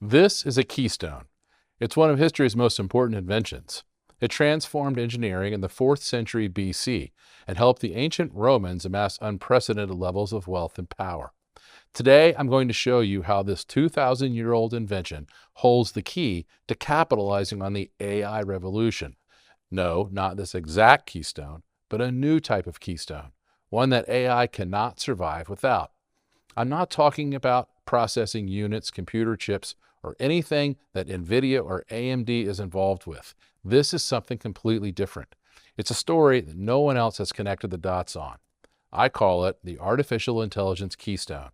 This is a keystone. It's one of history's most important inventions. It transformed engineering in the 4th century BC and helped the ancient Romans amass unprecedented levels of wealth and power. Today, I'm going to show you how this 2,000-year-old invention holds the key to capitalizing on the AI revolution. No, not this exact keystone, but a new type of keystone, one that AI cannot survive without. I'm not talking about processing units, computer chips, or anything that NVIDIA or AMD is involved with. This is something completely different. It's a story that no one else has connected the dots on. I call it the artificial intelligence keystone,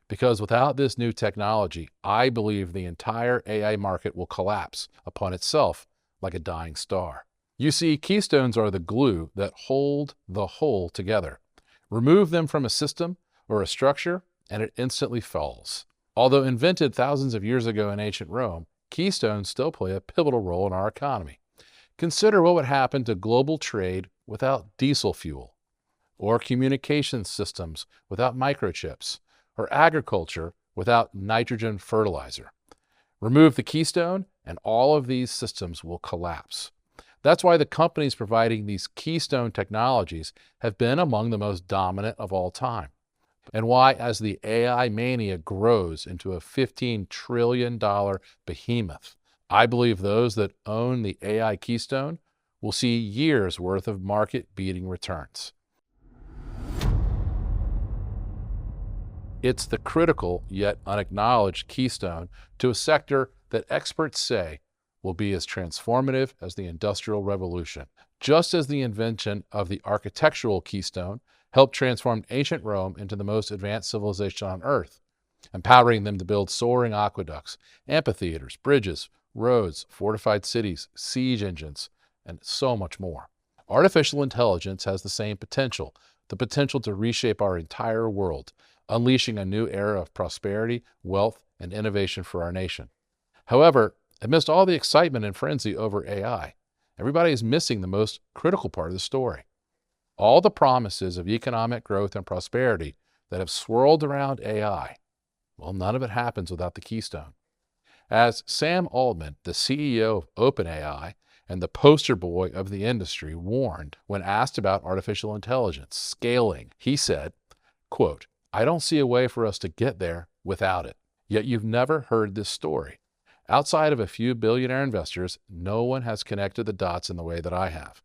because without this new technology, I believe the entire AI market will collapse upon itself like a dying star. You see, keystones are the glue that hold the whole together. Remove them from a system or a structure, and it instantly falls. Although invented thousands of years ago in ancient Rome, keystones still play a pivotal role in our economy. Consider what would happen to global trade without diesel fuel, or communication systems without microchips, or agriculture without nitrogen fertilizer. Remove the keystone, and all of these systems will collapse. That's why the companies providing these keystone technologies have been among the most dominant of all time, and why, as the AI mania grows into a $15 trillion behemoth, I believe those that own the AI keystone will see years' worth of market-beating returns. It's the critical yet unacknowledged keystone to a sector that experts say will be as transformative as the Industrial Revolution. Just as the invention of the architectural keystone helped transform ancient Rome into the most advanced civilization on Earth, empowering them to build soaring aqueducts, amphitheaters, bridges, roads, fortified cities, siege engines, and so much more. Artificial intelligence has the same potential, the potential to reshape our entire world, unleashing a new era of prosperity, wealth, and innovation for our nation. However, amidst all the excitement and frenzy over AI, everybody is missing the most critical part of the story. All the promises of economic growth and prosperity that have swirled around AI, well, none of it happens without the keystone. As Sam Altman, the CEO of OpenAI and the poster boy of the industry, warned when asked about artificial intelligence scaling, he said, quote, "I don't see a way for us to get there without it." Yet you've never heard this story. Outside of a few billionaire investors, no one has connected the dots in the way that I have.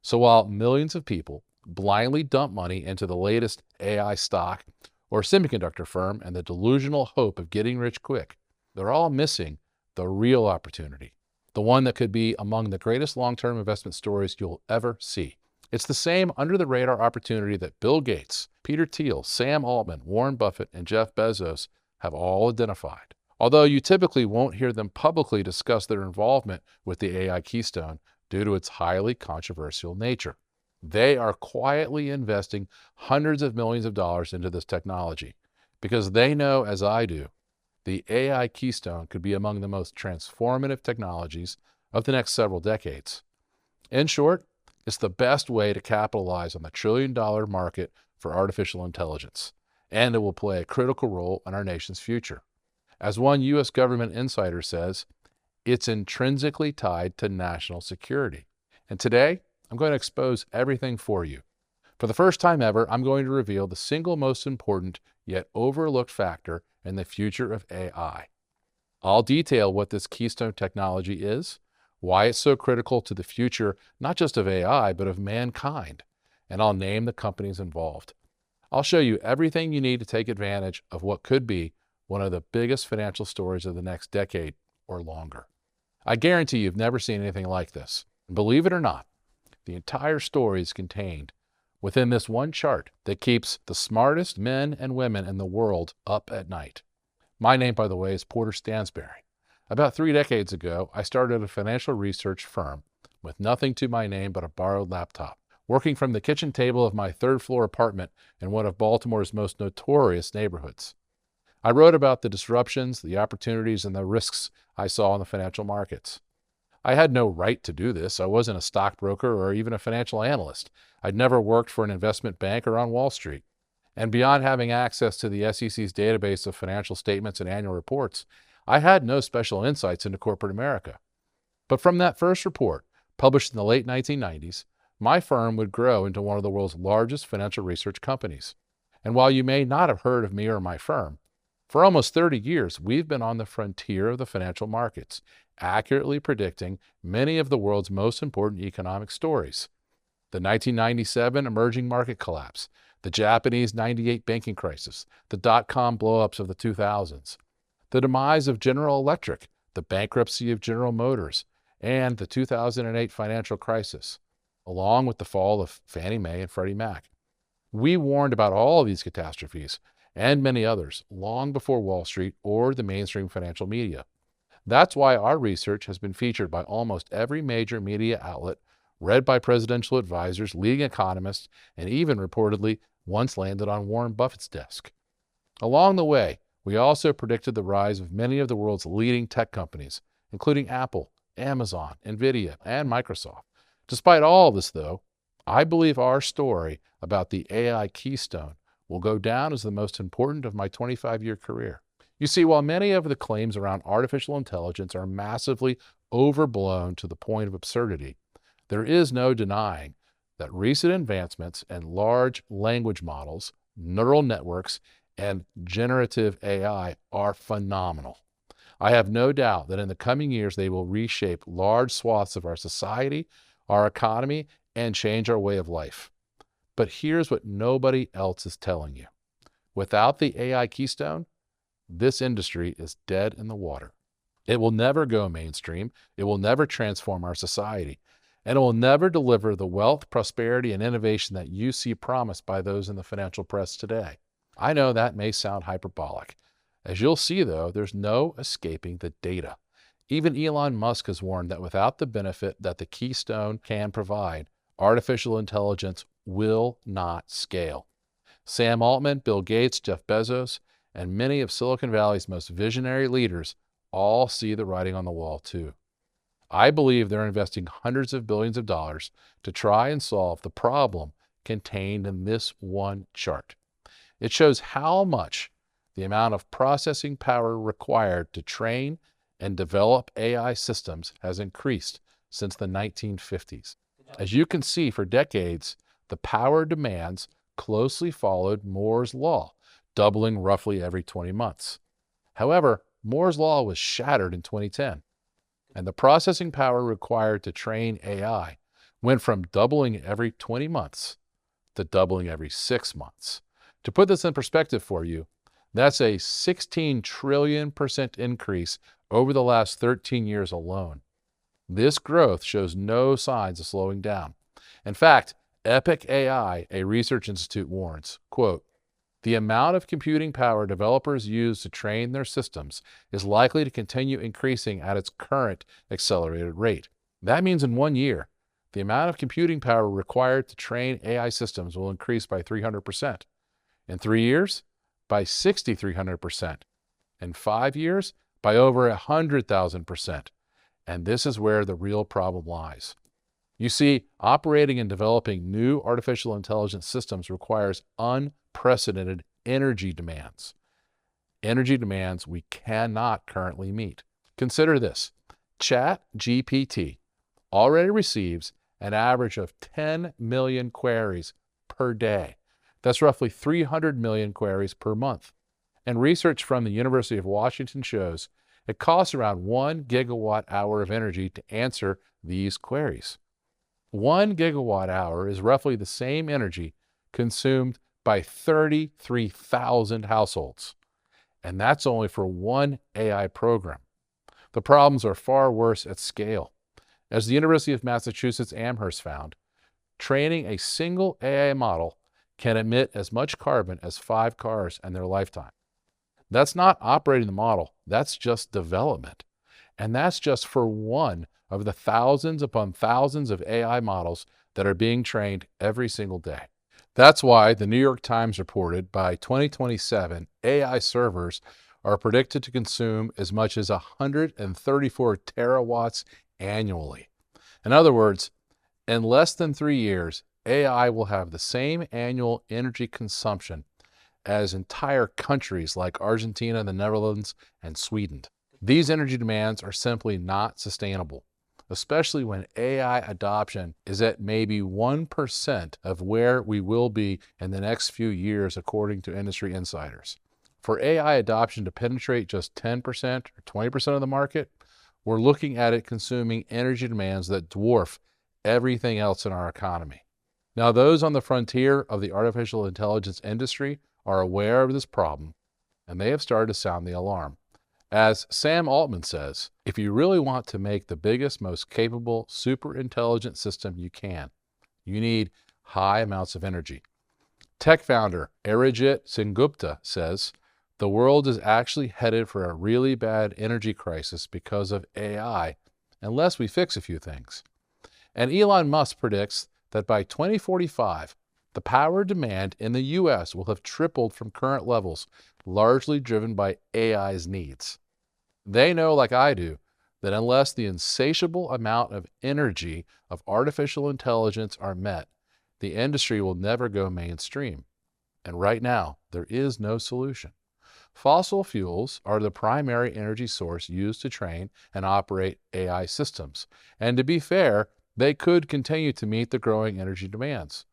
So while millions of people blindly dump money into the latest AI stock or semiconductor firm and the delusional hope of getting rich quick, they're all missing the real opportunity, the one that could be among the greatest long-term investment stories you'll ever see. It's the same under-the-radar opportunity that Bill Gates, Peter Thiel, Sam Altman, Warren Buffett, and Jeff Bezos have all identified. Although you typically won't hear them publicly discuss their involvement with the AI keystone due to its highly controversial nature. They are quietly investing hundreds of millions of dollars into this technology because they know, as I do, the AI keystone could be among the most transformative technologies of the next several decades. In short, it's the best way to capitalize on the trillion-dollar market for artificial intelligence, and it will play a critical role in our nation's future. As one U.S. government insider says, it's intrinsically tied to national security. And today, I'm going to expose everything for you. For the first time ever, I'm going to reveal the single most important yet overlooked factor in the future of AI. I'll detail what this keystone technology is, why it's so critical to the future, not just of AI, but of mankind, and I'll name the companies involved. I'll show you everything you need to take advantage of what could be one of the biggest financial stories of the next decade or longer. I guarantee you've never seen anything like this. And believe it or not, the entire story is contained within this one chart that keeps the smartest men and women in the world up at night. My name, by the way, is Porter Stansberry. About 3 decades ago, I started a financial research firm with nothing to my name but a borrowed laptop, working from the kitchen table of my 3rd-floor apartment in one of Baltimore's most notorious neighborhoods. I wrote about the disruptions, the opportunities, and the risks I saw in the financial markets. I had no right to do this. I wasn't a stockbroker or even a financial analyst. I'd never worked for an investment bank or on Wall Street. And beyond having access to the SEC's database of financial statements and annual reports, I had no special insights into corporate America. But from that first report, published in the late 1990s, my firm would grow into one of the world's largest financial research companies. And while you may not have heard of me or my firm, for almost 30 years, we've been on the frontier of the financial markets, accurately predicting many of the world's most important economic stories. The 1997 emerging market collapse, the Japanese '98 banking crisis, the dot-com blow-ups of the 2000s, the demise of General Electric, the bankruptcy of General Motors, and the 2008 financial crisis, along with the fall of Fannie Mae and Freddie Mac. We warned about all of these catastrophes and many others long before Wall Street or the mainstream financial media. That's why our research has been featured by almost every major media outlet, read by presidential advisors, leading economists, and even reportedly once landed on Warren Buffett's desk. Along the way, we also predicted the rise of many of the world's leading tech companies, including Apple, Amazon, Nvidia, and Microsoft. Despite all of this, though, I believe our story about the AI Keystone will go down as the most important of my 25-year career. You see, while many of the claims around artificial intelligence are massively overblown to the point of absurdity, there is no denying that recent advancements in large language models, neural networks, and generative AI are phenomenal. I have no doubt that in the coming years they will reshape large swaths of our society, our economy, and change our way of life. But here's what nobody else is telling you. Without the AI Keystone, this industry is dead in the water. It will never go mainstream, it will never transform our society, and it will never deliver the wealth, prosperity, and innovation that you see promised by those in the financial press today. I know that may sound hyperbolic. As you'll see, though, there's no escaping the data. Even Elon Musk has warned that without the benefit that the Keystone can provide, artificial intelligence will not scale. Sam Altman, Bill Gates, Jeff Bezos, and many of Silicon Valley's most visionary leaders all see the writing on the wall too. I believe they're investing hundreds of billions of dollars to try and solve the problem contained in this one chart. It shows how much the amount of processing power required to train and develop AI systems has increased since the 1950s. As you can see, for decades, the power demands closely followed Moore's law, doubling roughly every 20 months. However, Moore's law was shattered in 2010, and the processing power required to train AI went from doubling every 20 months to doubling every 6 months. To put this in perspective for you, that's a 16 trillion% increase over the last 13 years alone. This growth shows no signs of slowing down. In fact, Epic AI, a research institute, warns, quote, "The amount of computing power developers use to train their systems is likely to continue increasing at its current accelerated rate." That means in 1 year, the amount of computing power required to train AI systems will increase by 300%. In 3 years, by 6,300%. In 5 years, by over 100,000%. And this is where the real problem lies. You see, operating and developing new artificial intelligence systems requires unprecedented energy demands. Energy demands we cannot currently meet. Consider this. ChatGPT already receives an average of 10 million queries per day. That's roughly 300 million queries per month. And research from the University of Washington shows it costs around 1 gigawatt hour of energy to answer these queries. 1 gigawatt hour is roughly the same energy consumed by 33,000 households. And that's only for one AI program. The problems are far worse at scale. As the University of Massachusetts Amherst found, training a single AI model can emit as much carbon as 5 cars in their lifetime. That's not operating the model, that's just development. And that's just for one of the thousands upon thousands of AI models that are being trained every single day. That's why the New York Times reported by 2027, AI servers are predicted to consume as much as 134 terawatts annually. In other words, in less than 3 years, AI will have the same annual energy consumption as entire countries like Argentina, the Netherlands, and Sweden. These energy demands are simply not sustainable, especially when AI adoption is at maybe 1% of where we will be in the next few years, according to industry insiders. For AI adoption to penetrate just 10% or 20% of the market, we're looking at it consuming energy demands that dwarf everything else in our economy. Now, those on the frontier of the artificial intelligence industry are aware of this problem, and they have started to sound the alarm. As Sam Altman says, if you really want to make the biggest, most capable, super intelligent system you can, you need high amounts of energy. Tech founder Arijit Sengupta says, the world is actually headed for a really bad energy crisis because of AI, unless we fix a few things. And Elon Musk predicts that by 2045, the power demand in the US will have tripled from current levels, largely driven by AI's needs. They know, like I do, that unless the insatiable amount of energy of artificial intelligence are met, the industry will never go mainstream. And right now, there is no solution. Fossil fuels are the primary energy source used to train and operate AI systems. And to be fair, they could continue to meet the growing energy demands.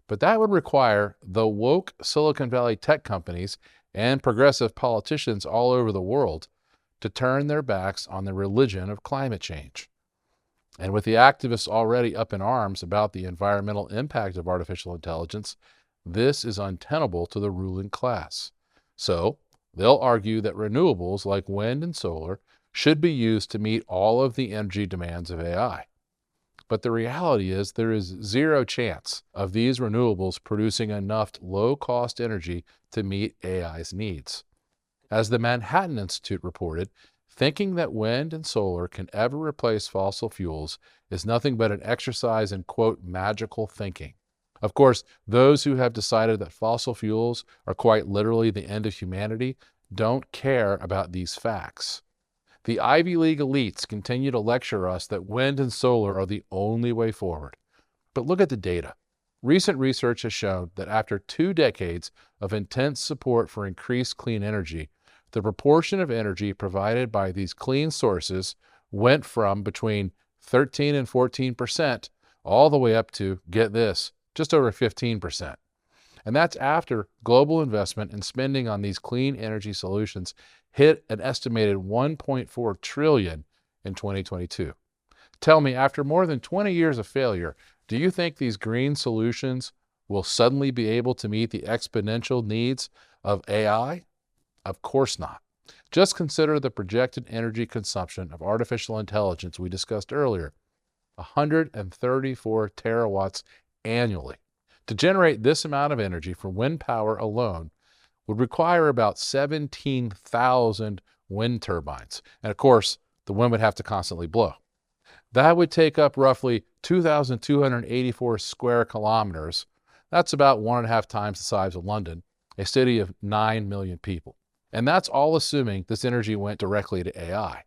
But that would require the woke Silicon Valley tech companies and progressive politicians all over the world to turn their backs on the religion of climate change. And with the activists already up in arms about the environmental impact of artificial intelligence, this is untenable to the ruling class. So, they'll argue that renewables like wind and solar should be used to meet all of the energy demands of AI. But the reality is there is zero chance of these renewables producing enough low-cost energy to meet AI's needs. As the Manhattan Institute reported, thinking that wind and solar can ever replace fossil fuels is nothing but an exercise in, quote, magical thinking. Of course, those who have decided that fossil fuels are quite literally the end of humanity don't care about these facts. The Ivy League elites continue to lecture us that wind and solar are the only way forward. But look at the data. Recent research has shown that after 2 decades of intense support for increased clean energy, the proportion of energy provided by these clean sources went from between 13 and 14% all the way up to, get this, just over 15%. And that's after global investment and spending on these clean energy solutions hit an estimated $1.4 trillion in 2022. Tell me, after more than 20 years of failure, do you think these green solutions will suddenly be able to meet the exponential needs of AI? Of course not. Just consider the projected energy consumption of artificial intelligence we discussed earlier, 134 terawatts annually. To generate this amount of energy for wind power alone would require about 17,000 wind turbines. And of course, the wind would have to constantly blow. That would take up roughly 2,284 square kilometers. That's about 1.5 times the size of London, a city of 9 million people. And that's all assuming this energy went directly to AI.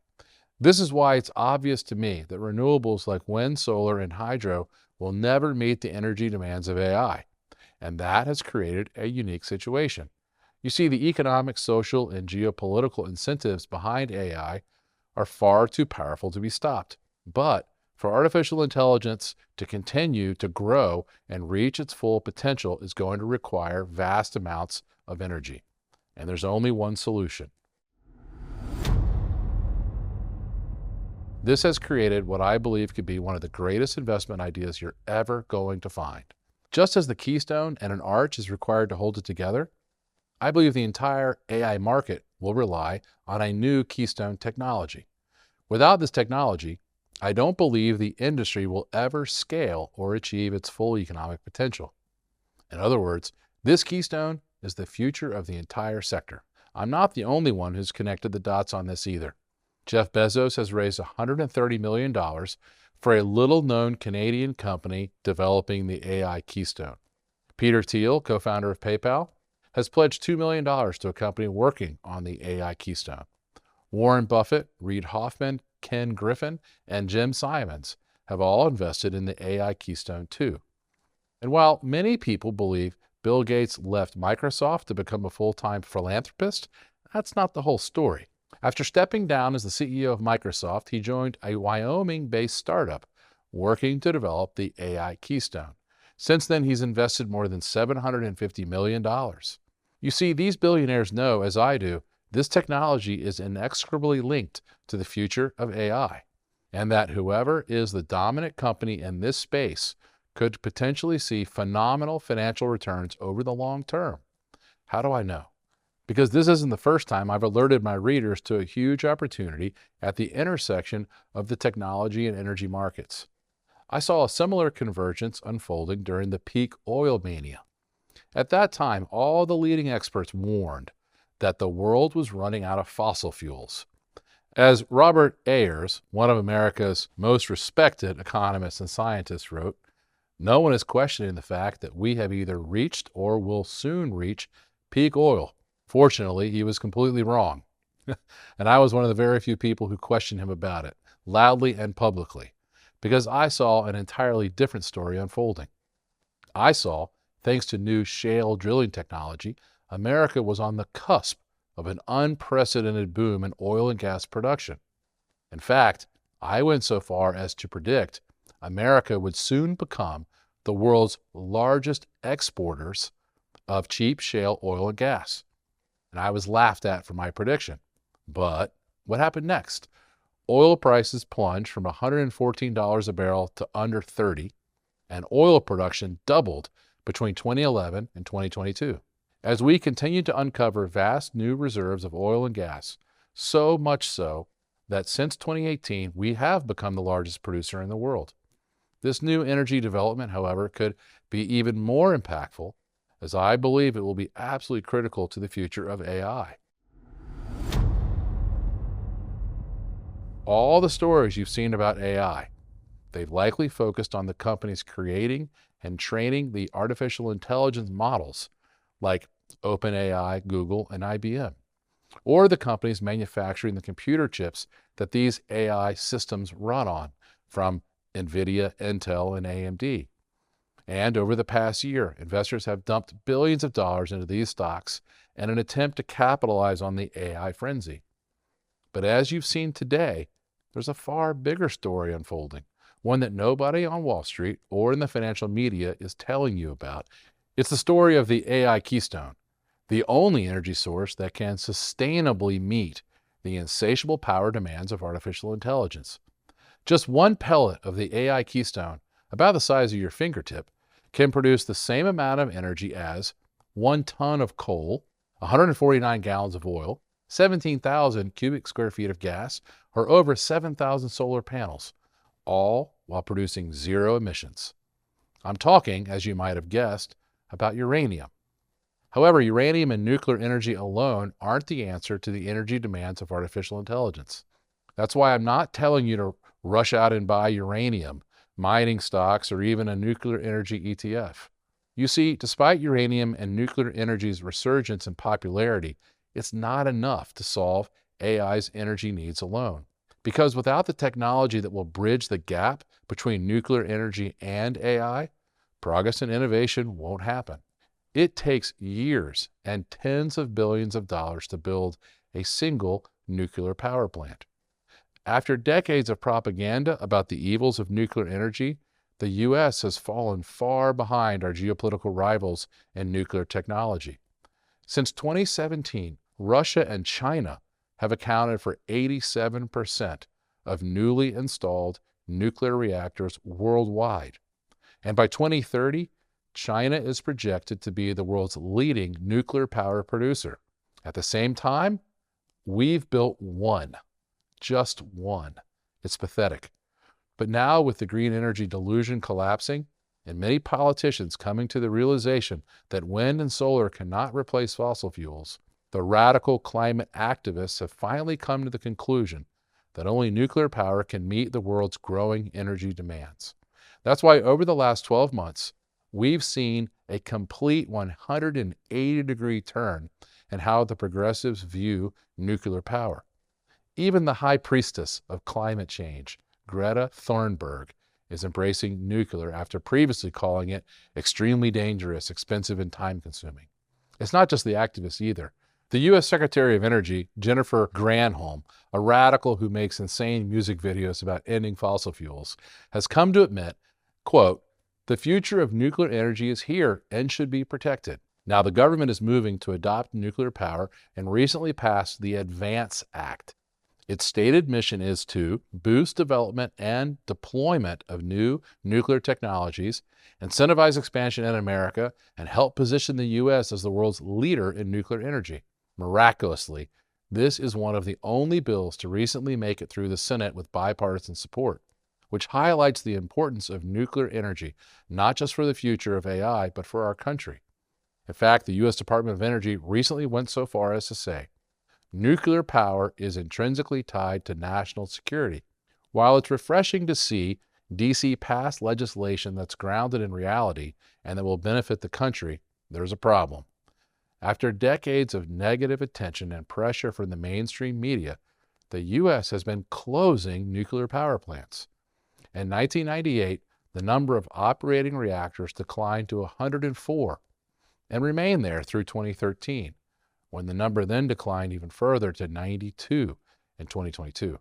This is why it's obvious to me that renewables like wind, solar, and hydro will never meet the energy demands of AI. And that has created a unique situation. You see, the economic, social, and geopolitical incentives behind AI are far too powerful to be stopped. But for artificial intelligence to continue to grow and reach its full potential is going to require vast amounts of energy. And there's only one solution. This has created what I believe could be one of the greatest investment ideas you're ever going to find. Just as the Keystone and an arch is required to hold it together, I believe the entire AI market will rely on a new Keystone technology. Without this technology, I don't believe the industry will ever scale or achieve its full economic potential. In other words, this Keystone is the future of the entire sector. I'm not the only one who's connected the dots on this either. Jeff Bezos has raised $130 million for a little-known Canadian company developing the AI Keystone. Peter Thiel, co-founder of PayPal, has pledged $2 million to a company working on the AI Keystone. Warren Buffett, Reid Hoffman, Ken Griffin, and Jim Simons have all invested in the AI Keystone too. And while many people believe Bill Gates left Microsoft to become a full-time philanthropist, that's not the whole story. After stepping down as the CEO of Microsoft, he joined a Wyoming-based startup working to develop the AI Keystone. Since then, he's invested more than $750 million. You see, these billionaires know, as I do, this technology is inexorably linked to the future of AI, and that whoever is the dominant company in this space could potentially see phenomenal financial returns over the long term. How do I know? Because this isn't the first time I've alerted my readers to a huge opportunity at the intersection of the technology and energy markets. I saw a similar convergence unfolding during the peak oil mania. At that time, all the leading experts warned that the world was running out of fossil fuels. As Robert Ayers, one of America's most respected economists and scientists, wrote, "No one is questioning the fact that we have either reached or will soon reach peak oil." Fortunately, he was completely wrong. And I was one of the very few people who questioned him about it, loudly and publicly, because I saw an entirely different story unfolding. I saw, thanks to new shale drilling technology, America was on the cusp of an unprecedented boom in oil and gas production. In fact, I went so far as to predict America would soon become the world's largest exporters of cheap shale oil and gas. And I was laughed at for my prediction. But what happened next? Oil prices plunged from $114 a barrel to under $30, and oil production doubled between 2011 and 2022. As we continue to uncover vast new reserves of oil and gas, so much so that since 2018, we have become the largest producer in the world. This new energy development, however, could be even more impactful, as I believe it will be absolutely critical to the future of AI. All the stories you've seen about AI, they've likely focused on the companies creating and training the artificial intelligence models like OpenAI, Google, and IBM, or the companies manufacturing the computer chips that these AI systems run on, from NVIDIA, Intel, and AMD. And over the past year, investors have dumped billions of dollars into these stocks in an attempt to capitalize on the AI frenzy. But as you've seen today, there's a far bigger story unfolding, one that nobody on Wall Street or in the financial media is telling you about. It's the story of the AI Keystone, the only energy source that can sustainably meet the insatiable power demands of artificial intelligence. Just one pellet of the AI Keystone, about the size of your fingertip, can produce the same amount of energy as 1 ton of coal, 149 gallons of oil, 17,000 cubic square feet of gas, or over 7,000 solar panels, all while producing zero emissions. I'm talking, as you might have guessed, about uranium. However, uranium and nuclear energy alone aren't the answer to the energy demands of artificial intelligence. That's why I'm not telling you to rush out and buy uranium, mining stocks, or even a nuclear energy ETF. You see, despite uranium and nuclear energy's resurgence in popularity, it's not enough to solve AI's energy needs alone. Because without the technology that will bridge the gap between nuclear energy and AI, progress and innovation won't happen. It takes years and tens of billions of dollars to build a single nuclear power plant. After decades of propaganda about the evils of nuclear energy, the U.S. has fallen far behind our geopolitical rivals in nuclear technology. Since 2017, Russia and China have accounted for 87% of newly installed nuclear reactors worldwide. And by 2030, China is projected to be the world's leading nuclear power producer. At the same time, we've built one. Just one. It's pathetic. But now, with the green energy delusion collapsing and many politicians coming to the realization that wind and solar cannot replace fossil fuels, the radical climate activists have finally come to the conclusion that only nuclear power can meet the world's growing energy demands. That's why over the last 12 months, we've seen a complete 180-degree turn in how the progressives view nuclear power. Even the high priestess of climate change, Greta Thunberg, is embracing nuclear after previously calling it extremely dangerous, expensive, and time-consuming. It's not just the activists either. The U.S. Secretary of Energy, Jennifer Granholm, a radical who makes insane music videos about ending fossil fuels, has come to admit, quote, "The future of nuclear energy is here and should be protected." Now, the government is moving to adopt nuclear power and recently passed the ADVANCE Act. Its stated mission is to boost development and deployment of new nuclear technologies, incentivize expansion in America, and help position the U.S. as the world's leader in nuclear energy. Miraculously, this is one of the only bills to recently make it through the Senate with bipartisan support, which highlights the importance of nuclear energy, not just for the future of AI, but for our country. In fact, the U.S. Department of Energy recently went so far as to say, nuclear power is intrinsically tied to national security. While it's refreshing to see D.C. pass legislation that's grounded in reality and that will benefit the country, there's a problem. After decades of negative attention and pressure from the mainstream media, the U.S. has been closing nuclear power plants. In 1998, the number of operating reactors declined to 104 and remained there through 2013, when the number then declined even further to 92 in 2022.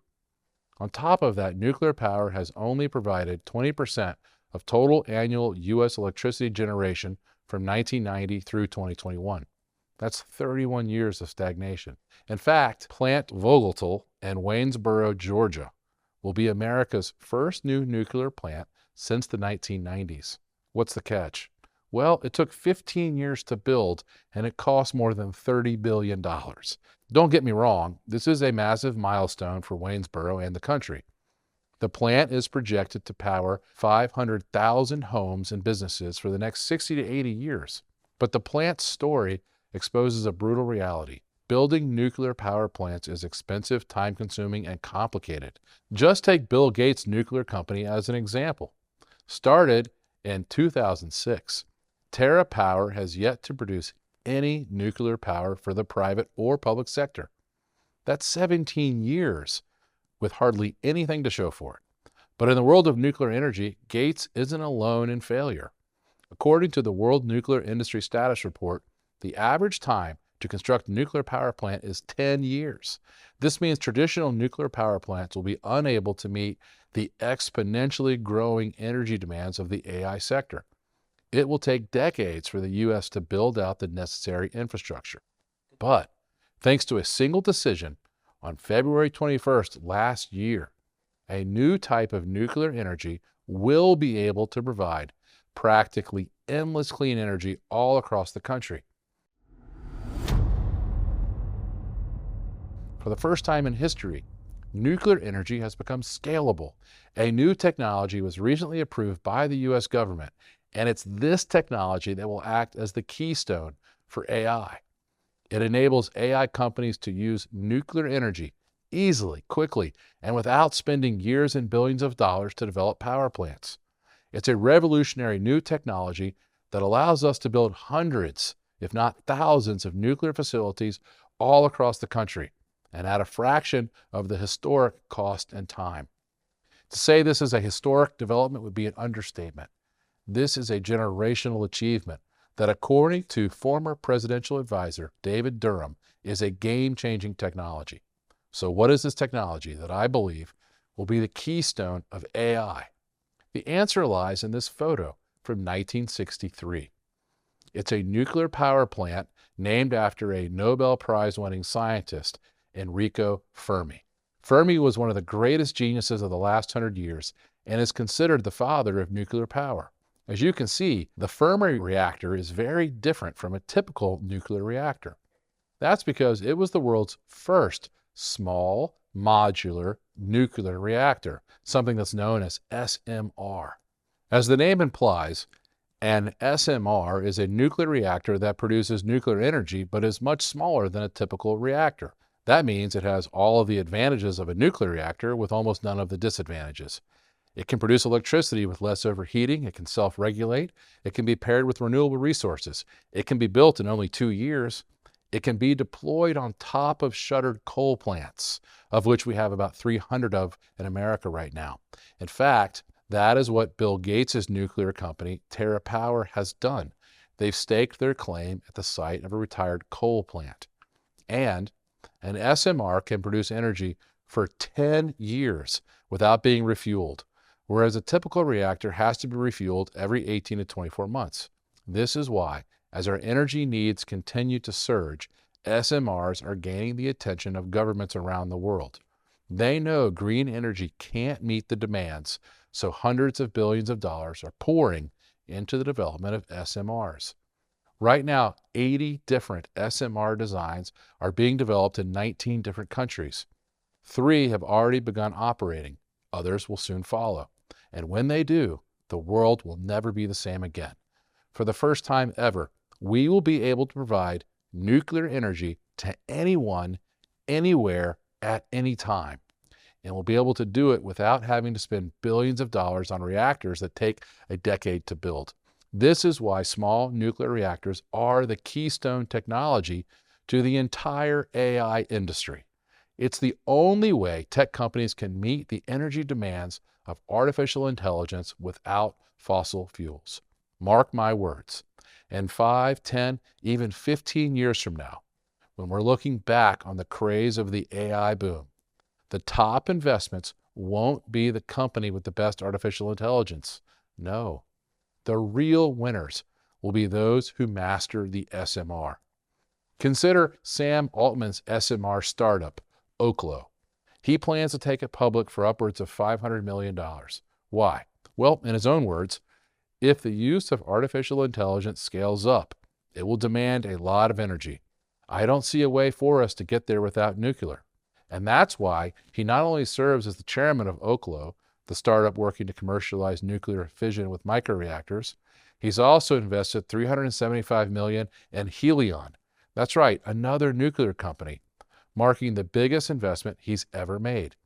On top of that, nuclear power has only provided 20% of total annual U.S. electricity generation from 1990 through 2021. That's 31 years of stagnation. In fact, Plant Vogtle in Waynesboro, Georgia, will be America's first new nuclear plant since the 1990s. What's the catch? Well, it took 15 years to build, and it cost more than $30 billion. Don't get me wrong, this is a massive milestone for Waynesboro and the country. The plant is projected to power 500,000 homes and businesses for the next 60 to 80 years. But the plant's story exposes a brutal reality. Building nuclear power plants is expensive, time-consuming, and complicated. Just take Bill Gates' nuclear company as an example. Started in 2006, TerraPower has yet to produce any nuclear power for the private or public sector. That's 17 years with hardly anything to show for it. But in the world of nuclear energy, Gates isn't alone in failure. According to the World Nuclear Industry Status Report, the average time to construct a nuclear power plant is 10 years. This means traditional nuclear power plants will be unable to meet the exponentially growing energy demands of the AI sector. It will take decades for the U.S. to build out the necessary infrastructure. But thanks to a single decision on February 21st last year, a new type of nuclear energy will be able to provide practically endless clean energy all across the country. For the first time in history, nuclear energy has become scalable. A new technology was recently approved by the U.S. government, and it's this technology that will act as the keystone for AI. It enables AI companies to use nuclear energy easily, quickly, and without spending years and billions of dollars to develop power plants. It's a revolutionary new technology that allows us to build hundreds, if not thousands, of nuclear facilities all across the country, and at a fraction of the historic cost and time. To say this is a historic development would be an understatement. This is a generational achievement that, according to former presidential advisor David Durham, is a game-changing technology. So what is this technology that I believe will be the keystone of AI? The answer lies in this photo from 1963. It's a nuclear power plant named after a Nobel Prize-winning scientist, Enrico Fermi. Fermi was one of the greatest geniuses of the last 100 years and is considered the father of nuclear power. As you can see, the Fermi reactor is very different from a typical nuclear reactor. That's because it was the world's first small, modular nuclear reactor, something that's known as SMR. As the name implies, an SMR is a nuclear reactor that produces nuclear energy but is much smaller than a typical reactor. That means it has all of the advantages of a nuclear reactor with almost none of the disadvantages. It can produce electricity with less overheating, it can self-regulate, it can be paired with renewable resources, it can be built in only 2 years, it can be deployed on top of shuttered coal plants, of which we have about 300 of in America right now. In fact, that is what Bill Gates' nuclear company, TerraPower, has done. They've staked their claim at the site of a retired coal plant. And an SMR can produce energy for 10 years without being refueled, whereas a typical reactor has to be refueled every 18 to 24 months. This is why, as our energy needs continue to surge, SMRs are gaining the attention of governments around the world. They know green energy can't meet the demands, so hundreds of billions of dollars are pouring into the development of SMRs. Right now, 80 different SMR designs are being developed in 19 different countries. 3 have already begun operating. Others will soon follow. And when they do, the world will never be the same again. For the first time ever, we will be able to provide nuclear energy to anyone, anywhere, at any time. And we'll be able to do it without having to spend billions of dollars on reactors that take a decade to build. This is why small nuclear reactors are the keystone technology to the entire AI industry. It's the only way tech companies can meet the energy demands of artificial intelligence without fossil fuels. Mark my words. In 5, 10, even 15 years from now, when we're looking back on the craze of the AI boom, the top investments won't be the company with the best artificial intelligence. No, the real winners will be those who master the SMR. Consider Sam Altman's SMR startup, Oklo. He plans to take it public for upwards of $500 million. Why? Well, in his own words, if the use of artificial intelligence scales up, it will demand a lot of energy. I don't see a way for us to get there without nuclear. And that's why he not only serves as the chairman of Oklo, the startup working to commercialize nuclear fission with microreactors, he's also invested $375 million in Helion. That's right, another nuclear company, marking the biggest investment he's ever made.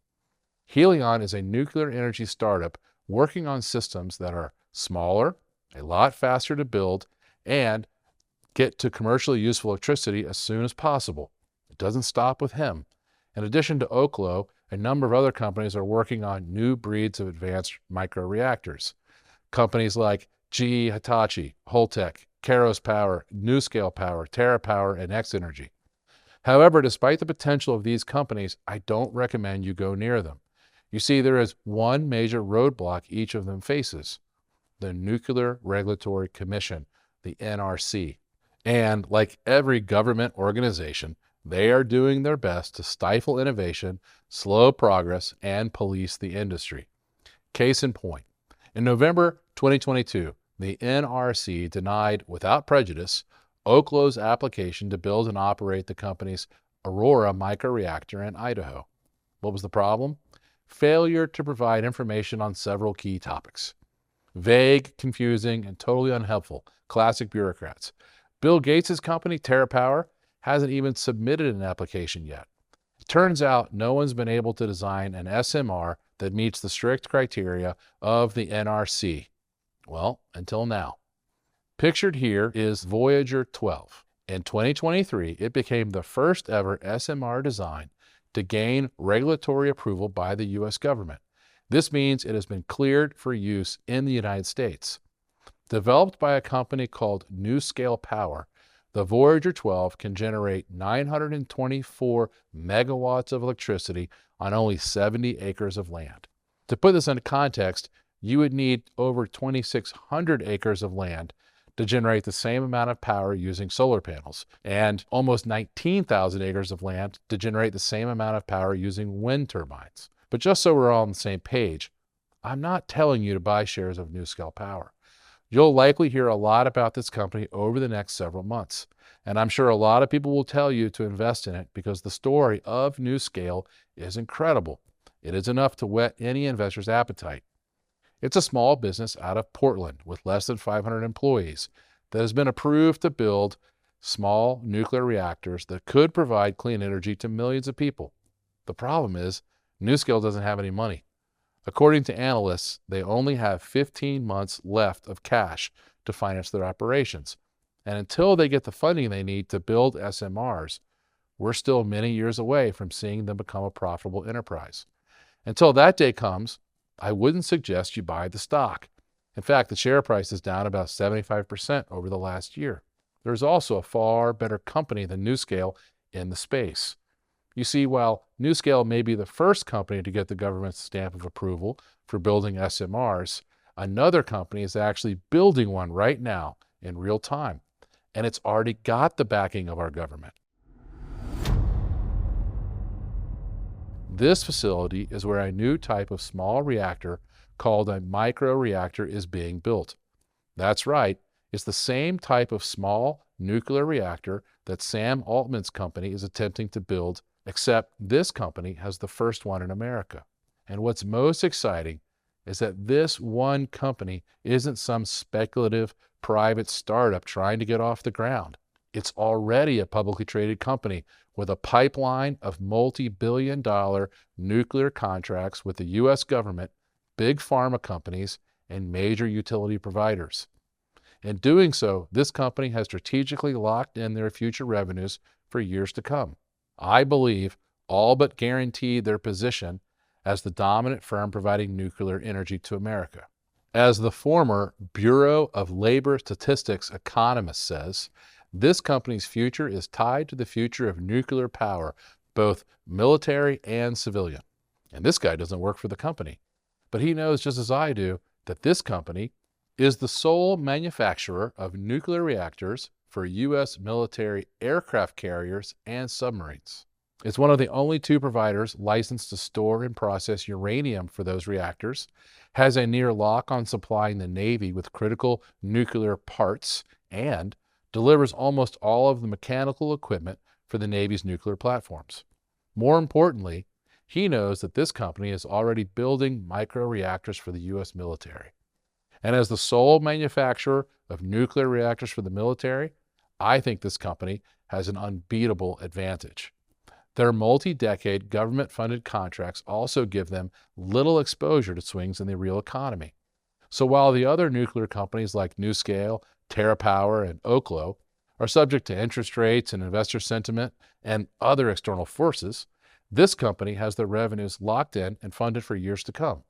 Helion is a nuclear energy startup working on systems that are smaller, a lot faster to build, and get to commercially useful electricity as soon as possible. It doesn't stop with him. In addition to Oklo, a number of other companies are working on new breeds of advanced microreactors. Companies like GE Hitachi, Holtec, Kairos Power, NuScale Power, TerraPower, and X Energy. However, despite the potential of these companies, I don't recommend you go near them. You see, there is one major roadblock each of them faces: the Nuclear Regulatory Commission, the NRC. And like every government organization, they are doing their best to stifle innovation, slow progress, and police the industry. Case in point, in November 2022, the NRC denied without prejudice Oklo's application to build and operate the company's Aurora microreactor in Idaho. What was the problem? Failure to provide information on several key topics. Vague, confusing, and totally unhelpful. Classic bureaucrats. Bill Gates' company, TerraPower, hasn't even submitted an application yet. It turns out no one's been able to design an SMR that meets the strict criteria of the NRC. Well, until now. Pictured here is Voyager 12. In 2023, it became the first ever SMR design to gain regulatory approval by the U.S. government. This means it has been cleared for use in the United States. Developed by a company called NuScale Power, the Voyager 12 can generate 924 megawatts of electricity on only 70 acres of land. To put this into context, you would need over 2,600 acres of land to generate the same amount of power using solar panels, and almost 19,000 acres of land to generate the same amount of power using wind turbines. But just so we're all on the same page, I'm not telling you to buy shares of NuScale Power. You'll likely hear a lot about this company over the next several months, and I'm sure a lot of people will tell you to invest in it because the story of NuScale is incredible. It is enough to whet any investor's appetite. It's a small business out of Portland with less than 500 employees that has been approved to build small nuclear reactors that could provide clean energy to millions of people. The problem is, NuScale doesn't have any money. According to analysts, they only have 15 months left of cash to finance their operations. And until they get the funding they need to build SMRs, we're still many years away from seeing them become a profitable enterprise. Until that day comes, I wouldn't suggest you buy the stock. In fact, the share price is down about 75% over the last year. There's also a far better company than NuScale in the space. You see, while NuScale may be the first company to get the government's stamp of approval for building SMRs, another company is actually building one right now in real time, and it's already got the backing of our government. This facility is where a new type of small reactor called a microreactor is being built. That's right, it's the same type of small nuclear reactor that Sam Altman's company is attempting to build, except this company has the first one in America. And what's most exciting is that this one company isn't some speculative private startup trying to get off the ground. It's already a publicly traded company with a pipeline of multi-billion-dollar nuclear contracts with the U.S. government, big pharma companies, and major utility providers. In doing so, this company has strategically locked in their future revenues for years to come. I believe all but guaranteed their position as the dominant firm providing nuclear energy to America. As the former Bureau of Labor Statistics economist says, this company's future is tied to the future of nuclear power, both military and civilian. And this guy doesn't work for the company, but he knows just as I do that this company is the sole manufacturer of nuclear reactors for U.S. military aircraft carriers and submarines. It's one of the only two providers licensed to store and process uranium for those reactors, has a near lock on supplying the Navy with critical nuclear parts, and delivers almost all of the mechanical equipment for the Navy's nuclear platforms. More importantly, he knows that this company is already building microreactors for the U.S. military. And as the sole manufacturer of nuclear reactors for the military, I think this company has an unbeatable advantage. Their multi-decade government-funded contracts also give them little exposure to swings in the real economy. So while the other nuclear companies like NuScale, TerraPower, and Oklo are subject to interest rates and investor sentiment and other external forces, this company has their revenues locked in and funded for years to come.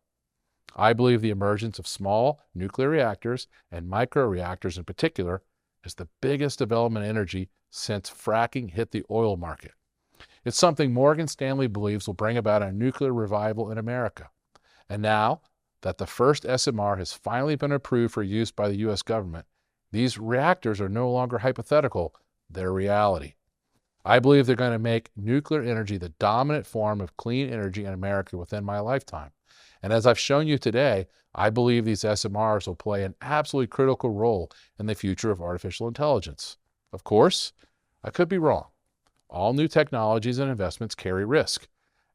I believe the emergence of small nuclear reactors and microreactors in particular is the biggest development in energy since fracking hit the oil market. It's something Morgan Stanley believes will bring about a nuclear revival in America. And now that the first SMR has finally been approved for use by the U.S. government, these reactors are no longer hypothetical, they're reality. I believe they're going to make nuclear energy the dominant form of clean energy in America within my lifetime. And as I've shown you today, I believe these SMRs will play an absolutely critical role in the future of artificial intelligence. Of course, I could be wrong. All new technologies and investments carry risk,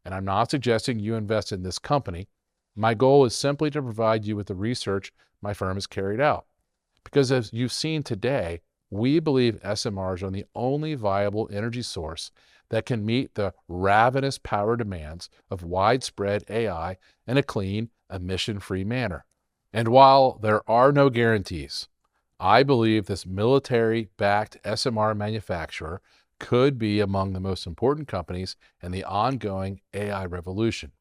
and I'm not suggesting you invest in this company. My goal is simply to provide you with the research my firm has carried out. Because as you've seen today, we believe SMRs are the only viable energy source that can meet the ravenous power demands of widespread AI in a clean, emission-free manner. And while there are no guarantees, I believe this military-backed SMR manufacturer could be among the most important companies in the ongoing AI revolution.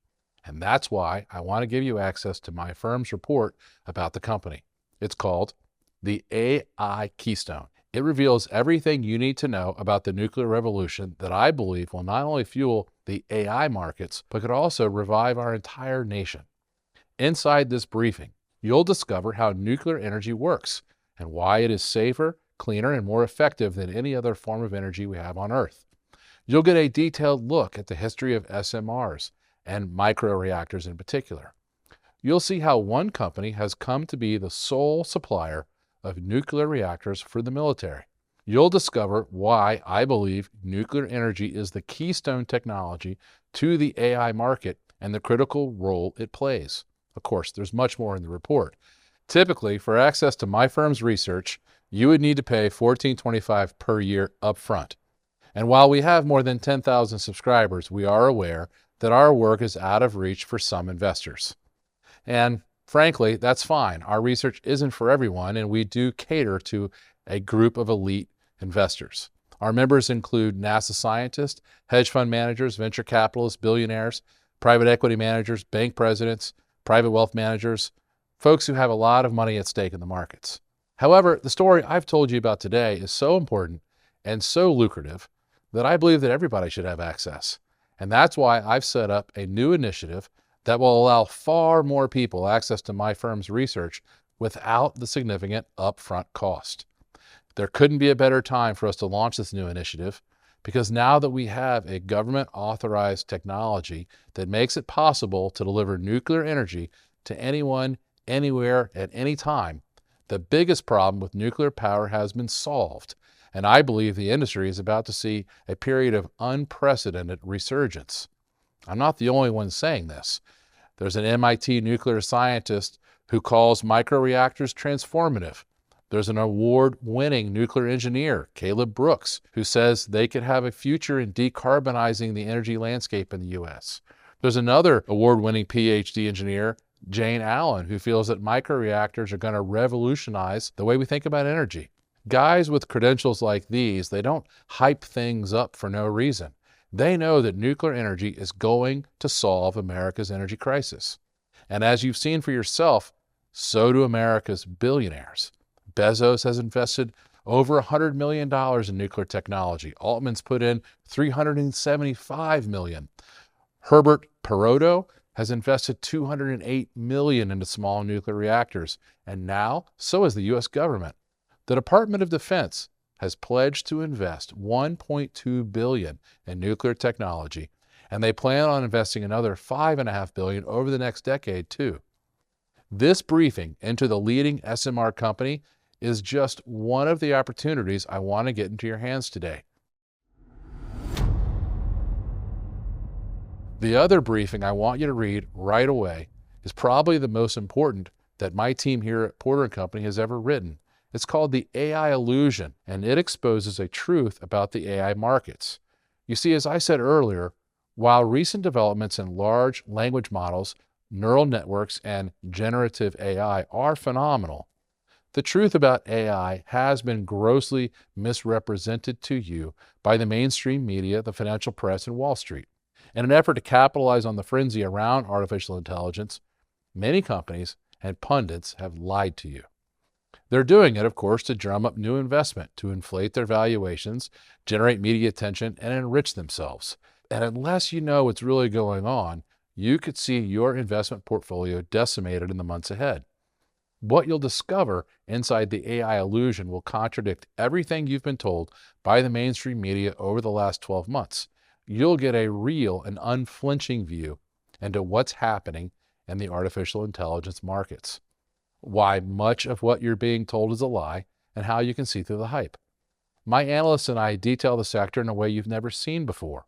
And that's why I want to give you access to my firm's report about the company. It's called the AI Keystone. It reveals everything you need to know about the nuclear revolution that I believe will not only fuel the AI markets, but could also revive our entire nation. Inside this briefing, you'll discover how nuclear energy works and why it is safer, cleaner, and more effective than any other form of energy we have on Earth. You'll get a detailed look at the history of SMRs and microreactors in particular. You'll see how one company has come to be the sole supplier of nuclear reactors for the military. You'll discover why I believe nuclear energy is the keystone technology to the AI market and the critical role it plays. Of course, there's much more in the report. Typically, for access to my firm's research, you would need to pay $14.25 per year upfront. And while we have more than 10,000 subscribers, we are aware that our work is out of reach for some investors. And frankly, that's fine. Our research isn't for everyone, and we do cater to a group of elite investors. Our members include NASA scientists, hedge fund managers, venture capitalists, billionaires, private equity managers, bank presidents, private wealth managers, folks who have a lot of money at stake in the markets. However, the story I've told you about today is so important and so lucrative that I believe that everybody should have access. And that's why I've set up a new initiative that will allow far more people access to my firm's research without the significant upfront cost. There couldn't be a better time for us to launch this new initiative, because now that we have a government-authorized technology that makes it possible to deliver nuclear energy to anyone, anywhere, at any time, the biggest problem with nuclear power has been solved, and I believe the industry is about to see a period of unprecedented resurgence. I'm not the only one saying this. There's an MIT nuclear scientist who calls microreactors transformative. There's an award-winning nuclear engineer, Caleb Brooks, who says they could have a future in decarbonizing the energy landscape in the U.S. There's another award-winning PhD engineer, Jane Allen, who feels that microreactors are going to revolutionize the way we think about energy. Guys with credentials like these, they don't hype things up for no reason. They know that nuclear energy is going to solve America's energy crisis. And as you've seen for yourself, so do America's billionaires. Bezos has invested over $100 million in nuclear technology. Altman's put in $375 million. Herbert Perodo has invested $208 million into small nuclear reactors. And now, so has the U.S. government. The Department of Defense has pledged to invest $1.2 billion in nuclear technology, and they plan on investing another $5.5 billion over the next decade, too. This briefing into the leading SMR company is just one of the opportunities I want to get into your hands today. The other briefing I want you to read right away is probably the most important that my team here at Porter & Company has ever written. It's called The AI Illusion, and it exposes a truth about the AI markets. You see, as I said earlier, while recent developments in large language models, neural networks, and generative AI are phenomenal, the truth about AI has been grossly misrepresented to you by the mainstream media, the financial press, and Wall Street. In an effort to capitalize on the frenzy around artificial intelligence, many companies and pundits have lied to you. They're doing it, of course, to drum up new investment, to inflate their valuations, generate media attention, and enrich themselves. And unless you know what's really going on, you could see your investment portfolio decimated in the months ahead. What you'll discover inside the AI illusion will contradict everything you've been told by the mainstream media over the last 12 months. You'll get a real and unflinching view into what's happening in the artificial intelligence markets, why much of what you're being told is a lie, and how you can see through the hype. My analysts and I detail the sector in a way you've never seen before.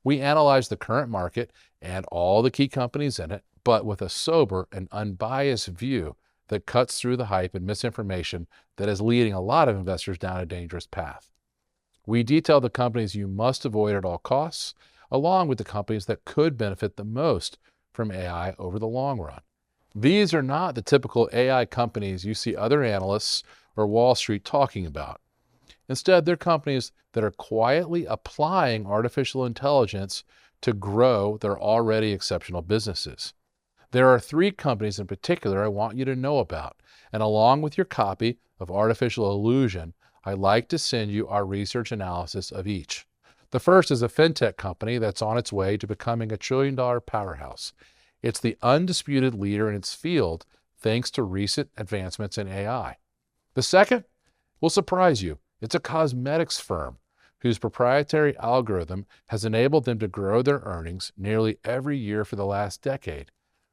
We analyze the current market and all the key companies in it, but with a sober and unbiased view that cuts through the hype and misinformation that is leading a lot of investors down a dangerous path. We detail the companies you must avoid at all costs, along with the companies that could benefit the most from AI over the long run. These are not the typical AI companies you see other analysts or Wall Street talking about. Instead, they're companies that are quietly applying artificial intelligence to grow their already exceptional businesses. There are 3 companies in particular I want you to know about, and along with your copy of Artificial Illusion, I'd like to send you our research analysis of each. The first is a fintech company that's on its way to becoming a trillion-dollar powerhouse. It's the undisputed leader in its field thanks to recent advancements in AI. The second will surprise you. It's a cosmetics firm whose proprietary algorithm has enabled them to grow their earnings nearly every year for the last decade.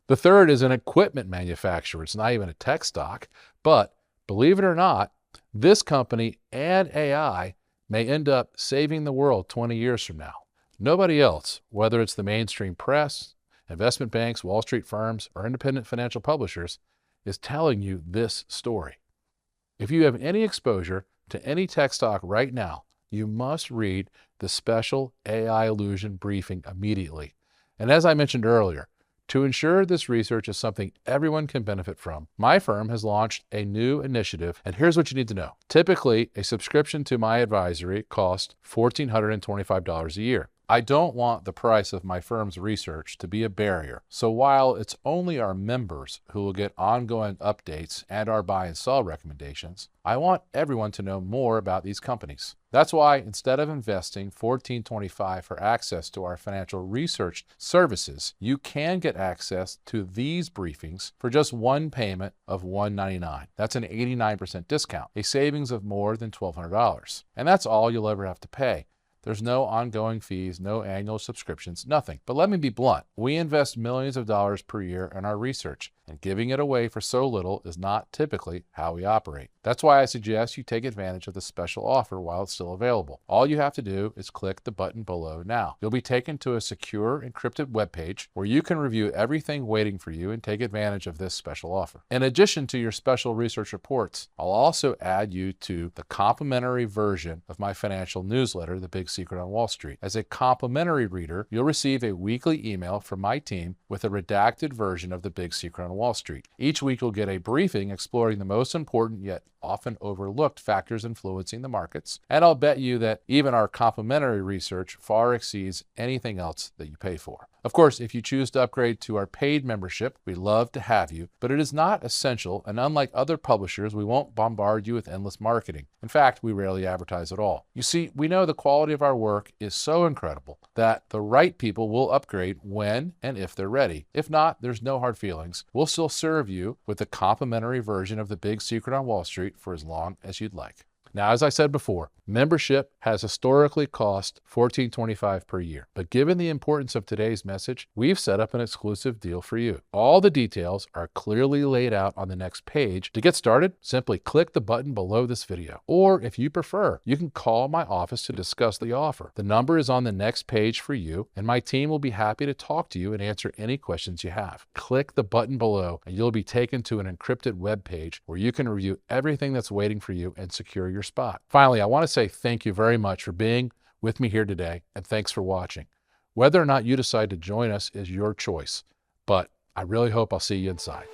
The third is an equipment manufacturer. It's not even a tech stock, but believe it or not, this company and AI may end up saving the world 20 years from now. Nobody else, whether it's the mainstream press, investment banks, Wall Street firms, or independent financial publishers, is telling you this story. If you have any exposure to any tech stock right now, you must read the special AI Illusion briefing immediately. And as I mentioned earlier, to ensure this research is something everyone can benefit from, my firm has launched a new initiative, and here's what you need to know. Typically, a subscription to my advisory costs $1,425 a year. I don't want the price of my firm's research to be a barrier. So while it's only our members who will get ongoing updates and our buy and sell recommendations, I want everyone to know more about these companies. That's why instead of investing $14.25 for access to our financial research services, you can get access to these briefings for just one payment of $199. That's an 89% discount, a savings of more than $1,200. And that's all you'll ever have to pay. There's no ongoing fees, no annual subscriptions, nothing. But let me be blunt. We invest millions of dollars per year in our research, and giving it away for so little is not typically how we operate. That's why I suggest you take advantage of the special offer while it's still available. All you have to do is click the button below now. You'll be taken to a secure, encrypted webpage where you can review everything waiting for you and take advantage of this special offer. In addition to your special research reports, I'll also add you to the complimentary version of my financial newsletter, The Big Secret on Wall Street. As a complimentary reader, you'll receive a weekly email from my team with a redacted version of The Big Secret on Wall Street. Each week you'll get a briefing exploring the most important yet often overlooked factors influencing the markets, and I'll bet you that even our complimentary research far exceeds anything else that you pay for. Of course, if you choose to upgrade to our paid membership, we'd love to have you, but it is not essential, and unlike other publishers, we won't bombard you with endless marketing. In fact, we rarely advertise at all. You see, we know the quality of our work is so incredible that the right people will upgrade when and if they're ready. If not, there's no hard feelings. We'll still serve you with the complimentary version of The Big Secret on Wall Street for as long as you'd like. Now, as I said before, membership has historically cost $14.25 per year. But given the importance of today's message, we've set up an exclusive deal for you. All the details are clearly laid out on the next page. To get started, simply click the button below this video. Or if you prefer, you can call my office to discuss the offer. The number is on the next page for you, and my team will be happy to talk to you and answer any questions you have. Click the button below, and you'll be taken to an encrypted web page where you can review everything that's waiting for you and secure your spot. Finally, I want to say thank you very much for being with me here today, and thanks for watching. Whether or not you decide to join us is your choice, but I really hope I'll see you inside.